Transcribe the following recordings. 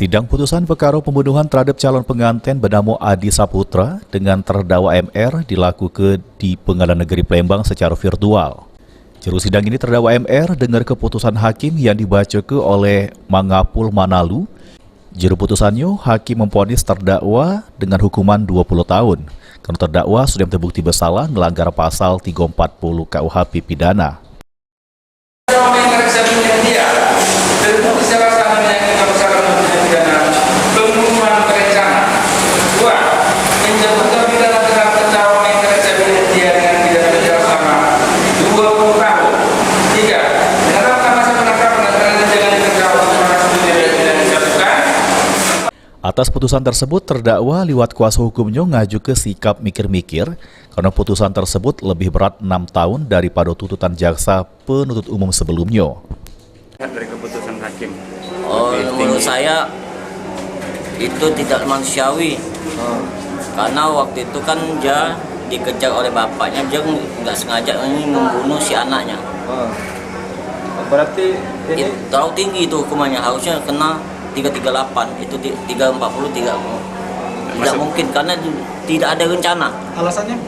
Sidang putusan perkara pembunuhan terhadap calon pengantin bernama Adi Saputra dengan terdakwa MR dilakukan di Pengadilan Negeri Palembang secara virtual. Juru sidang ini terdakwa MR dengar keputusan hakim yang dibacakan oleh Mangapul Manalu. Juru putusannya, hakim memvonis terdakwa dengan hukuman 20 tahun. Karena terdakwa sudah terbukti bersalah melanggar pasal 340 KUHP pidana. Atas putusan tersebut, terdakwa liwat kuasa hukumnya ngaju ke sikap mikir-mikir karena putusan tersebut lebih berat 6 tahun daripada tuntutan jaksa penuntut umum sebelumnya. Dari keputusan hakim. Menurut saya itu tidak manusiawi. Karena waktu itu kan dia dikejar oleh bapaknya, dia nggak sengaja ini membunuh si anaknya. Berarti ini terlalu tinggi itu hukumannya, harusnya kena 338, itu 340, tidak mungkin karena tidak ada rencana. alasannya?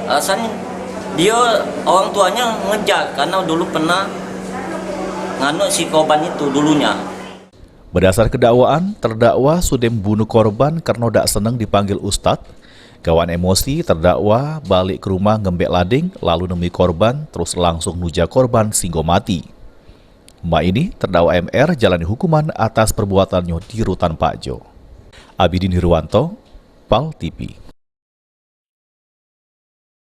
Alasannya dia orang tuanya ngejar karena dulu pernah nganuk si korban itu dulunya. Berdasar kedakwaan, terdakwa sudah membunuh korban karena tidak senang dipanggil ustadz. Kawan emosi, terdakwa balik ke rumah ngembek lading, lalu nemui korban, terus langsung nuja korban sehingga mati. Mbak ini, terdakwa MR jalani hukuman atas perbuatannya di Rutan Pak Jo. Abidin Hirwanto, PAL TV.